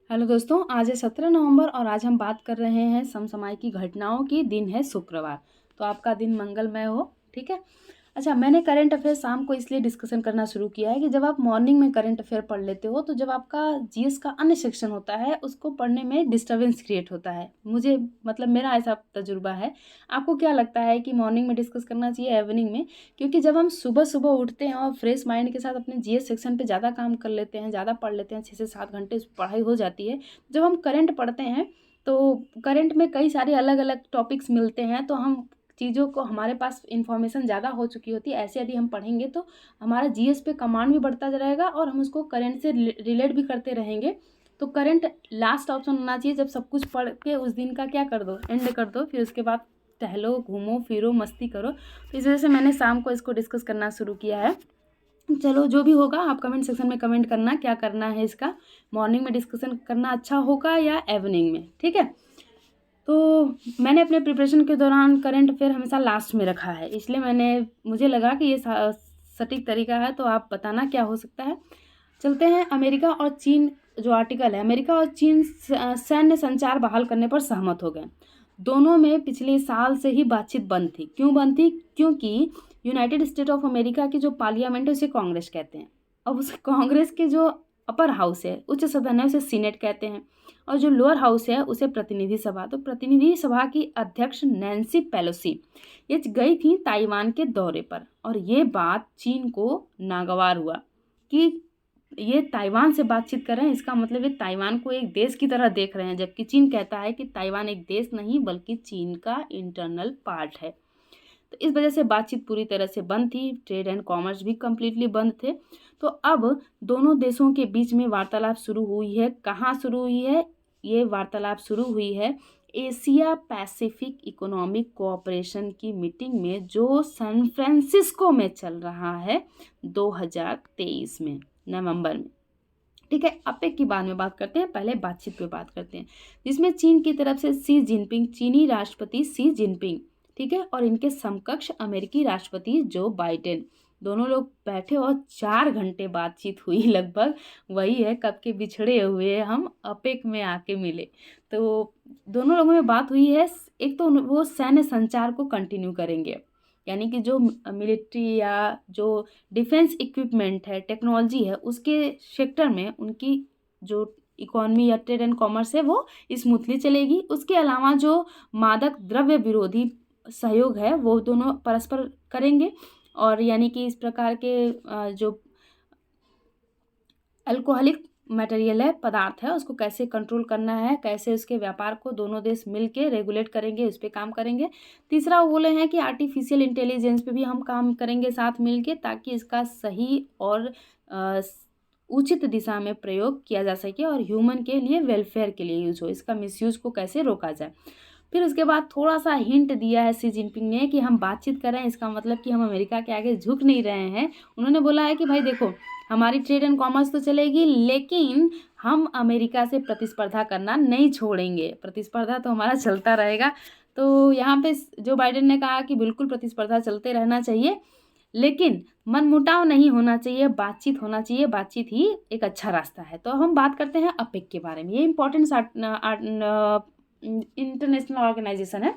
Hello दोस्तों, आज है 17 नवंबर और आज हम बात कर रहे हैं समसामयिक घटनाओं की। दिन है शुक्रवार। तो आपका दिन मंगलमय हो। ठीक है। अच्छा, मैंने करंट अफेयर शाम को इसलिए डिस्कशन करना शुरू किया है कि जब आप मॉर्निंग में करंट अफेयर पढ़ लेते हो तो जब आपका जीएस का अन्य सेक्शन होता है उसको पढ़ने में डिस्टर्बेंस क्रिएट होता है। मुझे मतलब मेरा ऐसा तजुर्बा है। आपको क्या लगता है कि मॉर्निंग में डिस्कस करना चाहिए इवनिंग में? क्योंकि जब हम सुबह सुबह उठते हैं और फ्रेश माइंड के साथ अपने जीएस सेक्शन पे ज़्यादा काम कर लेते हैं, ज़्यादा पढ़ लेते हैं, 6 से 7 घंटे पढ़ाई हो जाती है। जब हम करंट पढ़ते हैं तो करंट में कई सारे अलग अलग टॉपिक्स मिलते हैं, तो हम चीज़ों को हमारे पास इन्फॉर्मेशन ज़्यादा हो चुकी होती है। ऐसे यदि हम पढ़ेंगे तो हमारा जीएस पे कमांड भी बढ़ता रहेगा और हम उसको करंट से रिलेट भी करते रहेंगे। तो करंट लास्ट ऑप्शन होना चाहिए। जब सब कुछ पढ़ के उस दिन का क्या कर दो, एंड कर दो, फिर उसके बाद टहलो, घूमो फिरो, मस्ती करो। तो इस वजह से मैंने शाम को इसको डिस्कस करना शुरू किया है। चलो, जो भी होगा आप कमेंट सेक्शन में कमेंट करना क्या करना है इसका। मॉर्निंग में डिस्कशन करना अच्छा होगा या इवनिंग में? ठीक है। तो मैंने अपने प्रिपरेशन के दौरान करंट अफेयर हमेशा लास्ट में रखा है, इसलिए मुझे लगा कि ये सटीक तरीका है। तो आप बताना क्या हो सकता है। चलते हैं। अमेरिका और चीन, जो आर्टिकल है, अमेरिका और चीन सैन्य संचार बहाल करने पर सहमत हो गए। दोनों में पिछले साल से ही बातचीत बंद थी। क्यों बंद थी? क्योंकि यूनाइटेड स्टेट ऑफ अमेरिका की जो पार्लियामेंट है उसे कांग्रेस कहते हैं। अब उस कांग्रेस के जो अपर हाउस है, उच्च सदन है, उसे सीनेट कहते हैं। और जो लोअर हाउस है उसे प्रतिनिधि सभा। तो प्रतिनिधि सभा की अध्यक्ष नैन्सी पेलोसी ये गई थी ताइवान के दौरे पर, और ये बात चीन को नागवार हुआ कि ये ताइवान से बातचीत कर रहे हैं। इसका मतलब ये ताइवान को एक देश की तरह देख रहे हैं, जबकि चीन कहता है कि ताइवान एक देश नहीं बल्कि चीन का इंटरनल पार्ट है। तो इस वजह से बातचीत पूरी तरह से बंद थी। ट्रेड एंड कॉमर्स भी कम्प्लीटली बंद थे। तो अब दोनों देशों के बीच में वार्तालाप शुरू हुई है। कहाँ शुरू हुई है? ये वार्तालाप शुरू हुई है एशिया पैसिफिक इकोनॉमिक कोऑपरेशन की मीटिंग में, जो सैन फ्रांसिस्को में चल रहा है 2023 में, नवंबर में। ठीक है। अपेक की बाद में बात करते हैं, पहले बातचीत पे बात करते हैं, जिसमें चीन की तरफ से सी जिनपिंग, चीनी राष्ट्रपति सी जिनपिंग, ठीक है, और इनके समकक्ष अमेरिकी राष्ट्रपति जो बाइडेन, दोनों लोग बैठे और 4 घंटे बातचीत हुई लगभग। वही है, कब के बिछड़े हुए हम अपेक में आके मिले। तो दोनों लोगों में बात हुई है। एक तो वो सैन्य संचार को कंटिन्यू करेंगे, यानी कि जो मिलिट्री या जो डिफेंस इक्विपमेंट है, टेक्नोलॉजी है, उसके सेक्टर में उनकी जो इकोनॉमी या ट्रेड एंड कॉमर्स है वो स्मूथली चलेगी। उसके अलावा जो मादक द्रव्य विरोधी सहयोग है वो दोनों परस्पर करेंगे। और यानी कि इस प्रकार के जो अल्कोहलिक मटेरियल है, पदार्थ है, उसको कैसे कंट्रोल करना है, कैसे उसके व्यापार को दोनों देश मिल के रेगुलेट करेंगे, उस पर काम करेंगे। तीसरा वो बोले हैं कि आर्टिफिशियल इंटेलिजेंस पे भी हम काम करेंगे साथ मिल के, ताकि इसका सही और उचित दिशा में प्रयोग किया जा सके और ह्यूमन के लिए वेलफेयर के लिए यूज हो। इसका मिसयूज को कैसे रोका जाए। फिर उसके बाद थोड़ा सा हिंट दिया है सी जिनपिंग ने कि हम बातचीत कर रहे हैं, इसका मतलब कि हम अमेरिका के आगे झुक नहीं रहे हैं। उन्होंने बोला है कि भाई देखो, हमारी ट्रेड एंड कॉमर्स तो चलेगी, लेकिन हम अमेरिका से प्रतिस्पर्धा करना नहीं छोड़ेंगे। प्रतिस्पर्धा तो हमारा चलता रहेगा। तो यहाँ पे जो बाइडेन ने कहा कि बिल्कुल प्रतिस्पर्धा चलते रहना चाहिए, लेकिन मनमुटाव नहीं होना चाहिए, बातचीत होना चाहिए। बातचीत ही एक अच्छा रास्ता है। तो हम बात करते हैं अपेक के बारे में। ये इंपॉर्टेंट इंटरनेशनल ऑर्गेनाइजेशन है।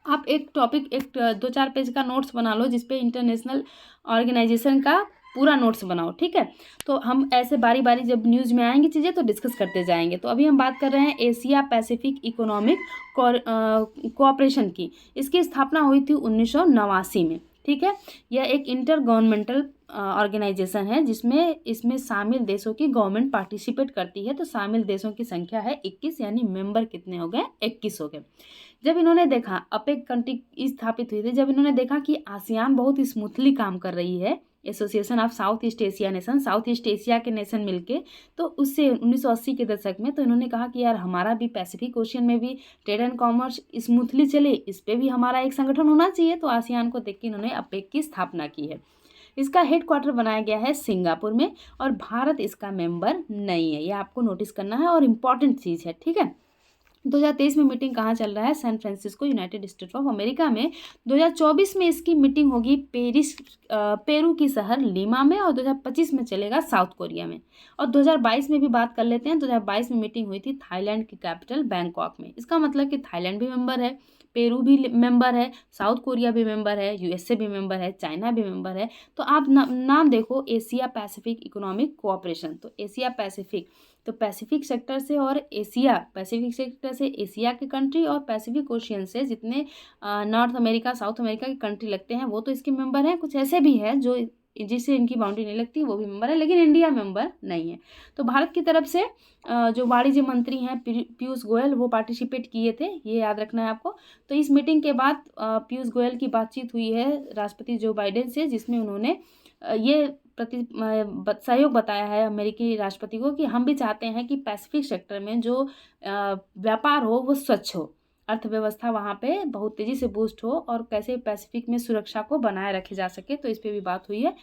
आप एक टॉपिक, एक 2-4 पेज का नोट्स बना लो जिसपे इंटरनेशनल ऑर्गेनाइजेशन का पूरा नोट्स बनाओ। ठीक है। तो हम ऐसे बारी बारी जब न्यूज़ में आएंगी चीज़ें तो डिस्कस करते जाएंगे। तो अभी हम बात कर रहे हैं एशिया पैसिफिक इकोनॉमिक कोऑपरेशन की। इसकी स्थापना हुई थी 1989 में। ठीक है। यह एक इंटर गवर्नमेंटल ऑर्गेनाइजेशन है जिसमें इसमें शामिल देशों की गवर्नमेंट पार्टिसिपेट करती है। तो शामिल देशों की संख्या है 21, यानी मेंबर कितने हो गए? 21 हो गए। जब इन्होंने देखा, अपेक कंट्री स्थापित हुई थी, जब इन्होंने देखा कि आसियान बहुत स्मूथली काम कर रही है, association of south east Asia nation, south east Asia के नेशन मिलके, तो उससे 1980 के दशक में तो इन्होंने कहा कि यार हमारा भी पैसिफिक ओशियन में भी ट्रेड एंड कॉमर्स स्मूथली चले, इस पर भी हमारा एक संगठन होना चाहिए। तो आसियान को देख के इन्होंने अपेक की स्थापना की है। इसका हेडक्वार्टर बनाया गया है सिंगापुर में, और भारत इसका मेंबर नहीं है। ये आपको नोटिस करना है और इम्पॉर्टेंट चीज़ है। ठीक है। 2023 में मीटिंग कहाँ चल रहा है? San Francisco, United State of America में। 2024 में इसकी मीटिंग होगी पेरू की शहर लीमा में, और 2025 में चलेगा साउथ कोरिया में। और 2022 में भी बात कर लेते हैं। 2022 में मीटिंग हुई थी थाईलैंड की कैपिटल बैंकॉक में। इसका मतलब कि थाईलैंड भी मेंबर है, पेरू भी मेंबर है, साउथ कोरिया भी मेंबर है, यूएसए भी मेंबर है, चाइना भी मेंबर है। तो आप नाम देखो, एशिया पैसिफिक इकोनॉमिक कोऑपरेशन। तो एशिया पैसिफिक, तो पैसिफिक सेक्टर से और एशिया, पैसिफिक सेक्टर से एशिया के कंट्री और पैसिफिक ओशियन से जितने नॉर्थ अमेरिका, साउथ अमेरिका के कंट्री लगते हैं वो तो इसके मेंबर हैं। कुछ ऐसे भी हैं जो जिससे इनकी बाउंड्री नहीं लगती, वो भी मेंबर है, लेकिन इंडिया मेंबर नहीं है। तो भारत की तरफ से जो वाणिज्य मंत्री हैं पीयूष गोयल, वो पार्टिसिपेट किए थे, ये याद रखना है आपको। तो इस मीटिंग के बाद पीयूष गोयल की बातचीत हुई है राष्ट्रपति जो बाइडेन से, जिसमें उन्होंने ये सहयोग बताया है अमेरिकी राष्ट्रपति को कि हम भी चाहते हैं कि पैसिफिक सेक्टर में जो व्यापार हो वो स्वच्छ हो, अर्थव्यवस्था वहाँ पे बहुत तेज़ी से बूस्ट हो, और कैसे पैसिफिक में सुरक्षा को बनाए रखे जा सके। तो इस पर भी बात हुई है।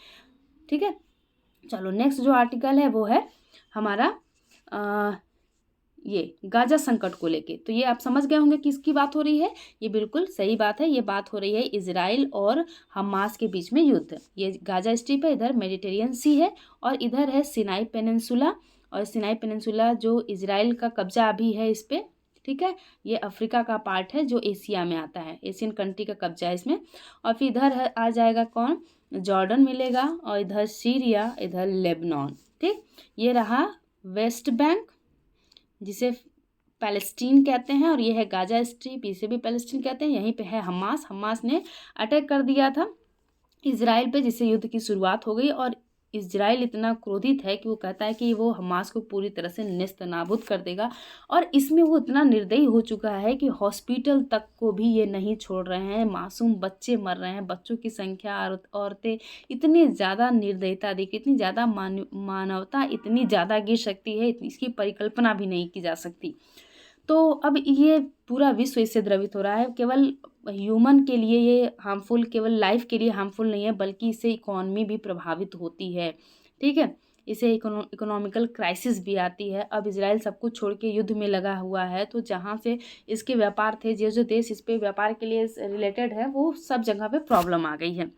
ठीक है, चलो नेक्स्ट जो आर्टिकल है वो है हमारा ये गाजा संकट को लेके। तो ये आप समझ गए होंगे किसकी बात हो रही है। ये बिल्कुल सही बात है, ये बात हो रही है इजराइल और हमास के बीच में युद्ध। ये गाजा स्ट्रिप है, इधर मेडिटेरियन सी है, और इधर है सिनाई पेनिनसुला। और सिनाई पेनिनसुला जो इजराइल का कब्जा अभी है इस पर, ठीक है। ये अफ्रीका का पार्ट है जो एशिया में आता है, एशियन कंट्री का कब्जा है इसमें। और फिर इधर आ जाएगा कौन? जॉर्डन मिलेगा, और इधर सीरिया, इधर लेबनान। ठीक, ये रहा वेस्ट बैंक जिसे पैलेस्टीन कहते हैं, और ये है गाजा स्ट्रिप, इसे भी पैलेस्टीन कहते हैं। यहीं पे है हमास। हमास ने अटैक कर दिया था इजराइल पे, जिससे युद्ध की शुरुआत हो गई। और इजराइल इतना क्रोधित है कि वो कहता है कि वो हमास को पूरी तरह से नेस्त नाबूद कर देगा। और इसमें वो इतना निर्दयी हो चुका है कि हॉस्पिटल तक को भी ये नहीं छोड़ रहे हैं, मासूम बच्चे मर रहे हैं, बच्चों की संख्या, औरतें, इतनी ज़्यादा निर्दयता देखिए, इतनी ज़्यादा मानवता इतनी ज़्यादा गिर सकती है, इसकी परिकल्पना भी नहीं की जा सकती। तो अब ये पूरा विश्व इससे द्रवित हो रहा है। केवल ह्यूमन के लिए ये हार्मफुल, केवल लाइफ के लिए हार्मफुल नहीं है, बल्कि इससे इकोनॉमी भी प्रभावित होती है। ठीक है, इसे इकोनॉमिकल क्राइसिस भी आती है। अब इजराइल सब कुछ छोड़ के युद्ध में लगा हुआ है, तो जहाँ से इसके व्यापार थे, जो देश इस पे व्यापार के लिए रिलेटेड है, वो सब जगह पे प्रॉब्लम आ गई है।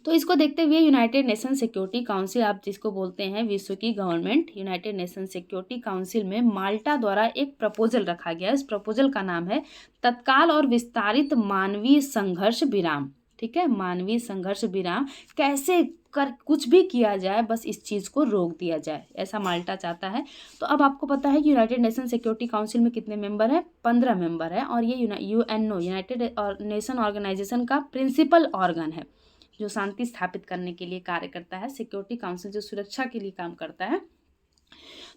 तो इसको देखते हुए यूनाइटेड नेशन सिक्योरिटी काउंसिल, आप जिसको बोलते हैं विश्व की government, United nation security council में माल्टा द्वारा एक प्रपोजल रखा गया। इस प्रपोजल का नाम है तत्काल और विस्तारित मानवीय संघर्ष विराम। ठीक है, मानवीय संघर्ष विराम कैसे कर कुछ भी किया जाए, बस इस चीज़ को रोक दिया जाए, ऐसा माल्टा चाहता है। तो अब आपको पता है कि यूनाइटेड नेशन सिक्योरिटी काउंसिल में कितने मेंबर हैं? 15 मेंबर है, और ये यूएनओ, यूनाइटेड नेशन ऑर्गेनाइजेशन का प्रिंसिपल ऑर्गन है, जो शांति स्थापित करने के लिए कार्य करता है। सिक्योरिटी काउंसिल जो सुरक्षा के लिए काम करता है।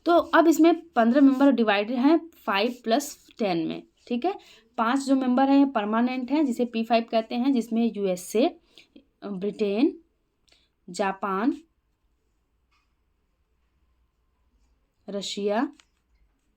तो अब इसमें 15 मेंबर डिवाइडेड हैं 5+10 में। ठीक है, 5 जो मेंबर हैं परमानेंट हैं, जिसे P5 कहते हैं, जिसमें USA, Britain, Japan, Russia,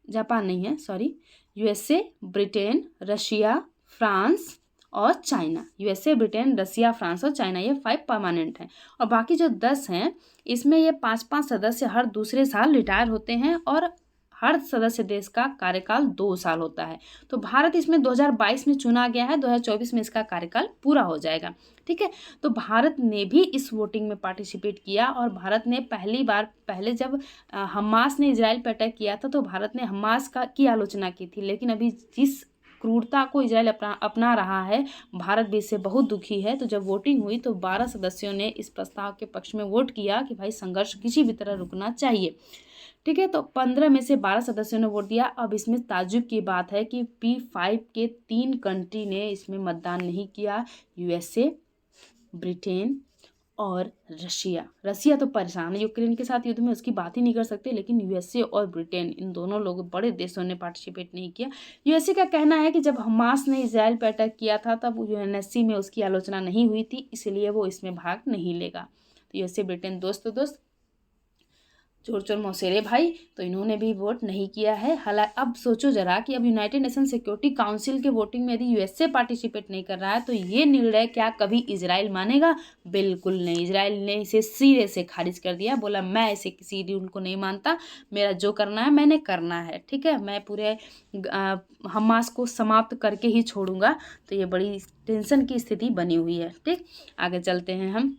Japan नहीं है sorry, USA, Britain, Russia, France और चाइना। यूएसए, ब्रिटेन, रसिया, फ्रांस और चाइना, ये 5 परमानेंट हैं। और बाकी जो 10 हैं, इसमें ये 5-5 सदस्य हर दूसरे साल रिटायर होते हैं, और हर सदस्य देश का कार्यकाल 2 साल होता है। तो भारत इसमें 2022 में चुना गया है, 2024 में इसका कार्यकाल पूरा हो जाएगा। ठीक है, तो भारत ने भी इस वोटिंग में पार्टिसिपेट किया, और भारत ने पहले जब हमास ने इजराइल पर अटैक किया था, तो भारत ने हमास की आलोचना की थी। लेकिन अभी जिस क्रूरता को इजराइल अपना रहा है, भारत भी इससे बहुत दुखी है। तो जब वोटिंग हुई तो 12 सदस्यों ने इस प्रस्ताव के पक्ष में वोट किया कि भाई संघर्ष किसी भी तरह रुकना चाहिए। ठीक है, तो 15 में से 12 सदस्यों ने वोट दिया। अब इसमें ताज्जुब की बात है कि P5 के 3 कंट्री ने इसमें मतदान नहीं किया, यूएसए, ब्रिटेन और रसिया तो परेशान है यूक्रेन के साथ युद्ध में, उसकी बात ही नहीं कर सकते। लेकिन यूएसए और ब्रिटेन, इन दोनों लोग बड़े देशों ने पार्टिसिपेट नहीं किया। यूएसए का कहना है कि जब हमास ने इजराइल पर अटैक किया था, तब यूएनएससी में उसकी आलोचना नहीं हुई थी, इसलिए वो इसमें भाग नहीं लेगा। तो यूएसए, ब्रिटेन दोस्त। चोर चोर मौसेरे भाई, तो इन्होंने भी वोट नहीं किया है। हालांकि अब सोचो जरा कि अब यूनाइटेड नेशन सिक्योरिटी काउंसिल के वोटिंग में यदि यूएसए पार्टिसिपेट नहीं कर रहा है तो ये निर्णय क्या कभी इजराइल मानेगा? बिल्कुल नहीं। इजराइल ने इसे सिरे से खारिज कर दिया, बोला मैं इसे किसी रूल को नहीं मानता, मेरा जो करना है मैंने करना है, ठीक है, मैं पूरे हमास को समाप्त करके ही छोड़ूंगा। तो ये बड़ी टेंशन की स्थिति बनी हुई है। ठीक, आगे चलते हैं हम।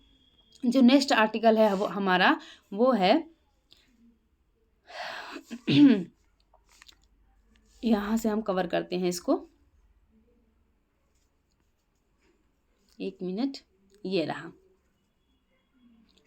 जो नेक्स्ट आर्टिकल है वो हमारा वो है यहाँ से हम कवर करते हैं इसको, 1 मिनट, ये रहा।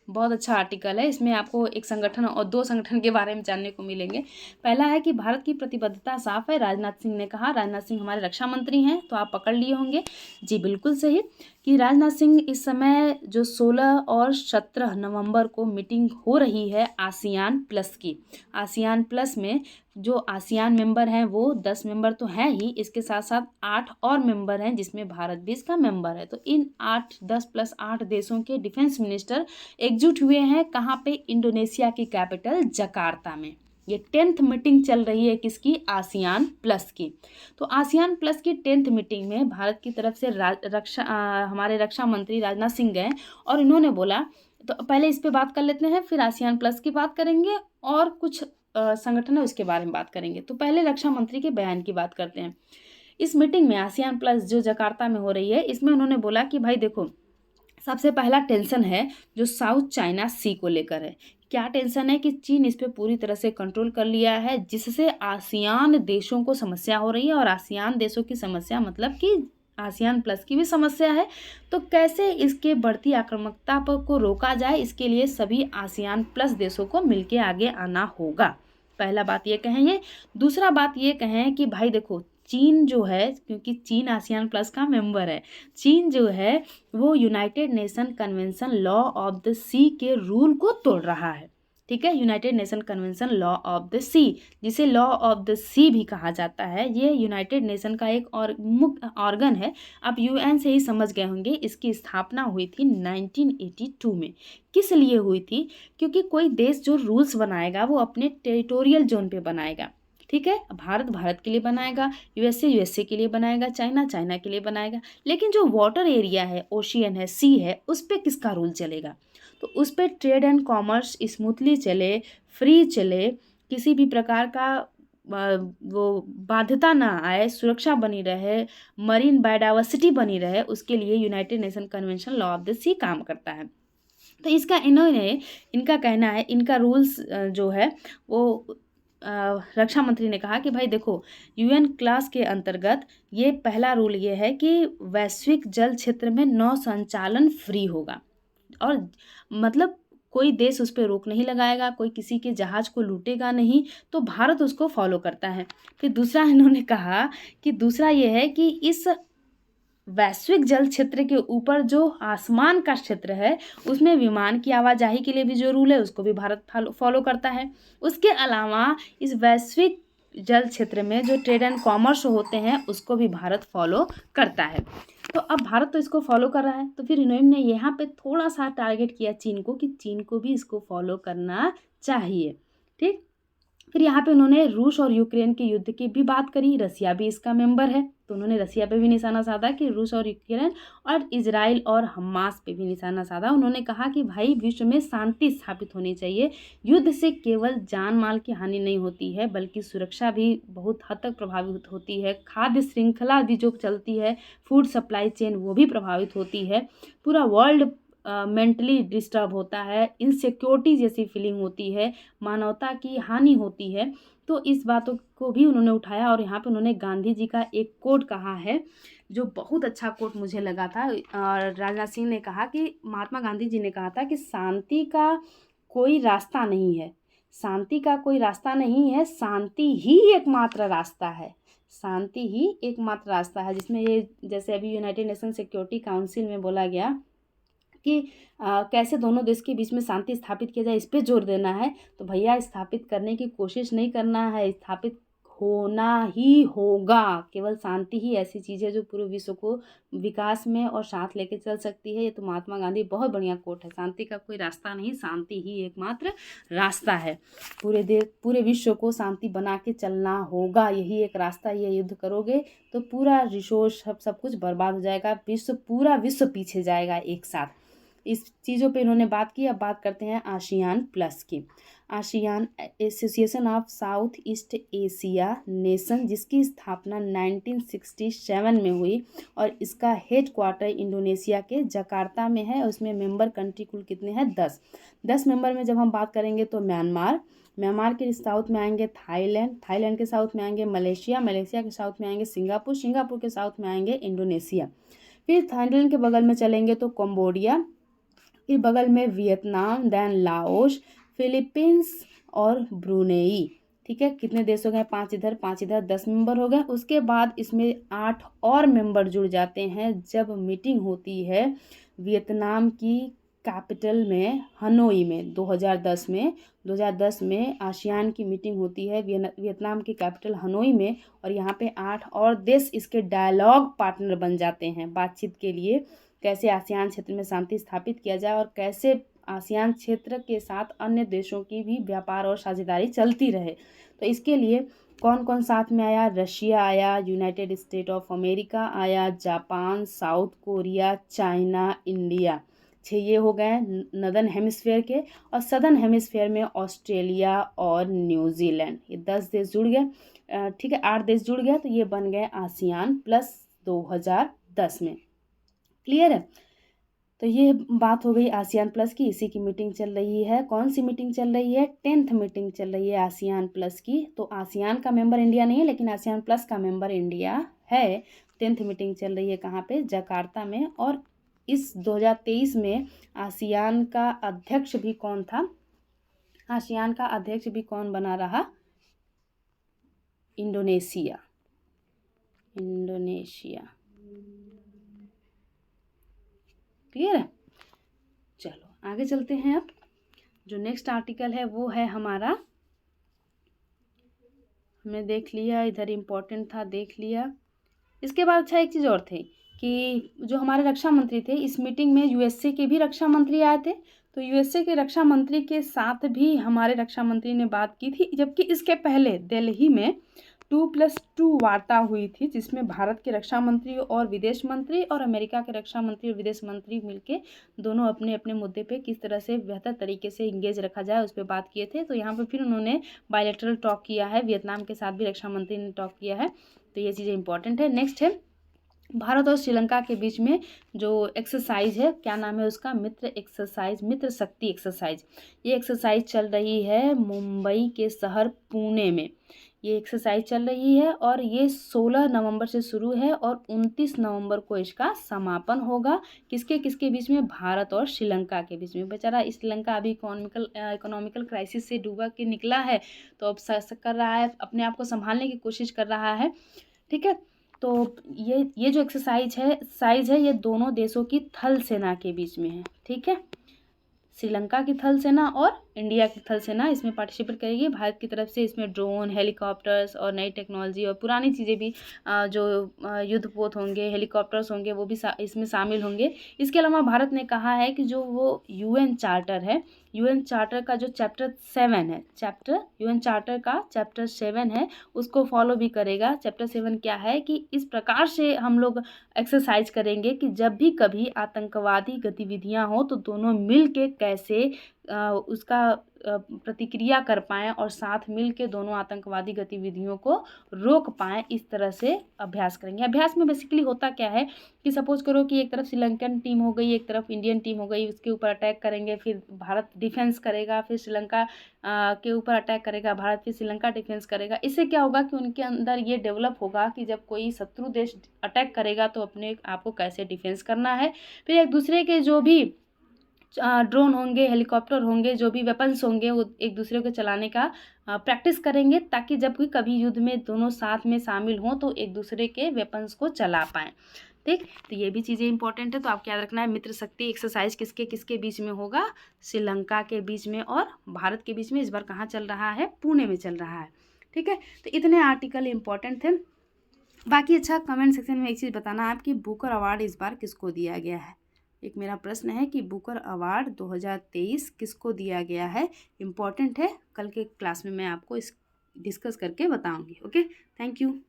बहुत अच्छा आर्टिकल है। इसमें आपको एक संगठन और 2 संगठन के बारे में जानने को मिलेंगे। पहला है कि भारत की प्रतिबद्धता साफ है, राजनाथ सिंह ने कहा। राजनाथ सिंह हमारे रक्षा मंत्री हैं, तो आप पकड़ लिए होंगे। जी बिल्कुल सही, कि राजनाथ सिंह इस समय जो 16 और 17 नवंबर को मीटिंग हो रही है आसियान प्लस की। आसियान प्लस में जो आसियान मेंबर हैं वो 10 मेंबर तो हैं ही, इसके साथ साथ 8 और मेंबर हैं जिसमें भारत भी इसका मेंबर है। तो इन 8, 10 + 8 देशों के डिफेंस मिनिस्टर एकजुट हुए हैं। कहाँ पे? इंडोनेशिया की कैपिटल जकार्ता में। ये 10th मीटिंग चल रही है किसकी? आसियान प्लस की। तो आसियान प्लस की 10th मीटिंग में भारत की तरफ से हमारे रक्षा मंत्री राजनाथ सिंह गए और इन्होंने बोला, तो पहले इस पे बात कर लेते हैं, फिर आसियान प्लस की बात करेंगे और कुछ संगठन है उसके बारे में बात करेंगे। तो पहले रक्षा मंत्री के बयान की बात करते हैं। इस मीटिंग में आसियान प्लस जो जकार्ता में हो रही है, इसमें उन्होंने बोला कि भाई देखो, सबसे पहला टेंशन है जो साउथ चाइना सी को लेकर है। क्या टेंशन है? कि चीन इस पे पूरी तरह से कंट्रोल कर लिया है, जिससे आसियान देशों को समस्या हो रही है। और आसियान देशों की समस्या मतलब कि आसियान प्लस की भी समस्या है। तो कैसे इसके बढ़ती आक्रामकता को रोका जाए, इसके लिए सभी आसियान प्लस देशों को मिलके आगे आना होगा। पहला बात ये कहें ये। दूसरा बात ये कहें कि भाई देखो, चीन जो है, क्योंकि चीन आसियान प्लस का मेंबर है, चीन जो है वो United Nation Convention law of the sea के रूल को तोड़ रहा है। ठीक है, United Nation Convention law of the sea, जिसे लॉ ऑफ द सी भी कहा जाता है, ये यूनाइटेड नेशन का एक और मुख्य ऑर्गन है। आप यूएन से ही समझ गए होंगे। इसकी स्थापना हुई थी 1982 में। किस लिए हुई थी? क्योंकि कोई देश जो रूल्स बनाएगा वो अपने टेरिटोरियल जोन पे बनाएगा। ठीक है, भारत भारत के लिए बनाएगा, यूएसए यूएसए के लिए बनाएगा, चाइना चाइना के लिए बनाएगा। लेकिन जो वाटर एरिया है, ओशियन है, सी है, उस पर किसका रूल चलेगा? तो उस पर ट्रेड एंड कॉमर्स स्मूथली चले, फ्री चले, किसी भी प्रकार का वो बाध्यता ना आए, सुरक्षा बनी रहे, मरीन बायोडाइवर्सिटी बनी रहे, उसके लिए United Nation Convention law of the sea काम करता है। तो इसका इनका कहना है, इनका रूल्स जो है वो रक्षा मंत्री ने कहा कि भाई देखो, यूएन क्लास के अंतर्गत ये पहला रूल ये है कि वैश्विक जल क्षेत्र में नौ संचालन फ्री होगा। और मतलब कोई देश उस पर रोक नहीं लगाएगा, कोई किसी के जहाज को लूटेगा नहीं, तो भारत उसको फॉलो करता है। फिर दूसरा इन्होंने कहा कि दूसरा ये है कि इस वैश्विक जल क्षेत्र के ऊपर जो आसमान का क्षेत्र है, उसमें विमान की आवाजाही के लिए भी जो रूल है उसको भी भारत फॉलो करता है। उसके अलावा इस वैश्विक जल क्षेत्र में जो ट्रेड एंड कॉमर्स होते हैं उसको भी भारत फॉलो करता है। तो अब भारत तो इसको फॉलो कर रहा है, तो फिर इन्होंने यहाँ पे थोड़ा सा टारगेट किया चीन को कि चीन को भी इसको फॉलो करना चाहिए। ठीक, फिर यहाँ पे उन्होंने रूस और यूक्रेन के युद्ध की भी बात करी। रसिया भी इसका मेंबर है, तो उन्होंने रसिया पे भी निशाना साधा कि रूस और यूक्रेन, और इजराइल और हमास पे भी निशाना साधा। उन्होंने कहा कि भाई विश्व में शांति स्थापित होनी चाहिए। युद्ध से केवल जान माल की हानि नहीं होती है, बल्कि सुरक्षा भी बहुत हद तक प्रभावित होती है। खाद्य श्रृंखला भी जो चलती है, फूड सप्लाई चेन, वो भी प्रभावित होती है। पूरा वर्ल्ड मेंटली डिस्टर्ब होता है, इनसिक्योरिटी जैसी फीलिंग होती है, मानवता की हानि होती है। तो इस बातों को भी उन्होंने उठाया। और यहाँ पे उन्होंने गांधी जी का एक कोट कहा है, जो बहुत अच्छा कोट मुझे लगा था। और राजनाथ सिंह ने कहा कि महात्मा गांधी जी ने कहा था कि शांति का कोई रास्ता नहीं है, शांति का कोई रास्ता नहीं है, शांति ही एकमात्र रास्ता है, शांति ही एकमात्र रास्ता है। जिसमें ये जैसे अभी यूनाइटेड नेशन सिक्योरिटी काउंसिल में बोला गया कि कैसे दोनों देश के बीच में शांति स्थापित किया जाए, इस पे जोर देना है। तो भैया स्थापित करने की कोशिश नहीं करना है, स्थापित होना ही होगा। केवल शांति ही ऐसी चीज़ है जो पूरे विश्व को विकास में और साथ लेके चल सकती है। ये तो महात्मा गांधी बहुत बढ़िया कोट है, शांति का कोई रास्ता नहीं, शांति ही एकमात्र रास्ता है। पूरे विश्व को शांति बना के चलना होगा, यही एक रास्ता। ये युद्ध करोगे तो पूरा रिसोर्स सब कुछ बर्बाद हो जाएगा, पूरा विश्व पीछे जाएगा एक साथ। इस चीज़ों पे इन्होंने बात की। अब बात करते हैं आसियान प्लस की। ASEAN association of south east Asia nation, जिसकी स्थापना 1967 में हुई और इसका हेड क्वार्टर इंडोनेशिया के जकार्ता में है। उसमें मेंबर कंट्री कुल कितने हैं? 10 मेंबर में जब हम बात करेंगे तो म्यांमार के साउथ में आएंगे थाईलैंड के साउथ में आएंगे मलेशिया के साउथ में आएंगे सिंगापुर के साउथ में आएंगे इंडोनेशिया। फिर थाईलैंड के बगल में चलेंगे तो कंबोडिया, फिर बगल में वियतनाम, देन लाओस, फिलीपींस और ब्रुनेई। ठीक है, कितने देश हो गए? 5 इधर 5 इधर, 10 मेंबर हो गए। उसके बाद इसमें 8 और मेंबर जुड़ जाते हैं जब मीटिंग होती है वियतनाम की कैपिटल में हनोई में 2010 में आसियान की मीटिंग होती है वियतनाम की कैपिटल हनोई में। और यहाँ पे 8 और देश इसके डायलॉग पार्टनर बन जाते हैं बातचीत के लिए, कैसे आसियान क्षेत्र में शांति स्थापित किया जाए और कैसे आसियान क्षेत्र के साथ अन्य देशों की भी व्यापार और साझेदारी चलती रहे। तो इसके लिए कौन कौन साथ में आया? रशिया आया, यूनाइटेड स्टेट ऑफ अमेरिका आया, Japan, south Korea, China, India. 6 ये हो गए नॉर्दर्न हेमिस्फेयर के। और सदर्न हेमिस्फेयर में ऑस्ट्रेलिया और न्यूजीलैंड, ये 10 देश जुड़ गए। ठीक है, 8 देश जुड़ गए तो ये बन गए आसियान प्लस 2010 में। क्लियर है? तो ये बात हो गई आसियान प्लस की। इसी की मीटिंग चल रही है। कौन सी मीटिंग चल रही है? 10th मीटिंग चल रही है आसियान प्लस की। तो आसियान का मेंबर इंडिया नहीं है, लेकिन आसियान प्लस का मेंबर इंडिया है। 10th मीटिंग चल रही है कहाँ पे? जकार्ता में। और इस 2023 में आसियान का अध्यक्ष भी कौन था? आसियान का अध्यक्ष भी कौन बना रहा? इंडोनेशिया। क्लियर है? चलो आगे चलते हैं। अब जो नेक्स्ट आर्टिकल है वो है हमारा, हमने देख लिया, इधर इम्पोर्टेंट था देख लिया। इसके बाद अच्छा एक चीज़ और थी कि जो हमारे रक्षा मंत्री थे, इस मीटिंग में यूएसए के भी रक्षा मंत्री आए थे। तो यूएसए के रक्षा मंत्री के साथ भी हमारे रक्षा मंत्री ने बात की थी, जबकि इसके पहले दिल्ली में 2+2 वार्ता हुई थी, जिसमें भारत के रक्षा मंत्री और विदेश मंत्री और अमेरिका के रक्षा मंत्री और विदेश मंत्री मिलके दोनों अपने अपने मुद्दे पे किस तरह से बेहतर तरीके से इंगेज रखा जाए उस पर बात किए थे। तो यहाँ पे फिर उन्होंने बायलैटरल टॉक किया है, वियतनाम के साथ भी रक्षा मंत्री ने टॉक किया है। तो ये चीज़ें इंपॉर्टेंट है। नेक्स्ट है भारत और श्रीलंका के बीच में जो एक्सरसाइज है, क्या नाम है उसका? मित्र शक्ति एक्सरसाइज। ये एक्सरसाइज चल रही है मुंबई के शहर पुणे में। ये एक्सरसाइज चल रही है और ये 16 नवंबर से शुरू है और 29 नवंबर को इसका समापन होगा। किसके किसके बीच में? भारत और श्रीलंका के बीच में। बेचारा श्रीलंका अभी इकोनॉमिकल क्राइसिस से डूबा के निकला है, तो अब कर रहा है, अपने आप को संभालने की कोशिश कर रहा है। ठीक है, तो ये जो एक्सरसाइज है ये दोनों देशों की थल सेना के बीच में है। ठीक है, श्रीलंका की थल सेना और इंडिया की थल सेना इसमें पार्टिसिपेट करेगी। भारत की तरफ से इसमें ड्रोन, हेलीकॉप्टर्स और नई टेक्नोलॉजी और पुरानी चीज़ें भी जो युद्धपोत होंगे, हेलीकॉप्टर्स होंगे, वो भी इसमें शामिल होंगे। इसके अलावा भारत ने कहा है कि जो वो यूएन चार्टर है, यूएन चार्टर का जो चैप्टर 7 है, यूएन चार्टर का चैप्टर 7 है, उसको फॉलो भी करेगा। चैप्टर 7 क्या है कि इस प्रकार से हम लोग एक्सरसाइज करेंगे कि जब भी कभी आतंकवादी गतिविधियां हो तो दोनों मिल के कैसे उसका प्रतिक्रिया कर पाएँ और साथ मिल के दोनों आतंकवादी गतिविधियों को रोक पाएँ, इस तरह से अभ्यास करेंगे। अभ्यास में बेसिकली होता क्या है कि सपोज करो कि एक तरफ श्रीलंकन टीम हो गई, एक तरफ इंडियन टीम हो गई, उसके ऊपर अटैक करेंगे, फिर भारत डिफेंस करेगा, फिर श्रीलंका के ऊपर अटैक करेगा भारत, फिर श्रीलंका डिफेंस करेगा। इससे क्या होगा कि उनके अंदर ये डेवलप होगा कि जब कोई शत्रु देश अटैक करेगा तो अपने आप को कैसे डिफेंस करना है। फिर एक दूसरे के जो भी ड्रोन होंगे, हेलीकॉप्टर होंगे, जो भी वेपन्स होंगे, वो एक दूसरे को चलाने का प्रैक्टिस करेंगे, ताकि जब भी कभी युद्ध में दोनों साथ में शामिल हों तो एक दूसरे के वेपन्स को चला पाएँ। ठीक, तो ये भी चीज़ें इंपॉर्टेंट है। तो आपको याद रखना है मित्र शक्ति एक्सरसाइज किसके किसके बीच में होगा? श्रीलंका के बीच में और भारत के बीच में। इस बार कहाँ चल रहा है? पुणे में चल रहा है। ठीक है। तो इतने आर्टिकल इंपॉर्टेंट थे। बाकी अच्छा, कमेंट सेक्शन में एक चीज़ बताना आप कि बुकर अवार्ड इस बार किसको दिया गया है। एक मेरा प्रश्न है कि बुकर अवार्ड 2023 किसको दिया गया है, इम्पॉर्टेंट है। कल के क्लास में मैं आपको इस डिस्कस करके बताऊंगी। Okay, thank you.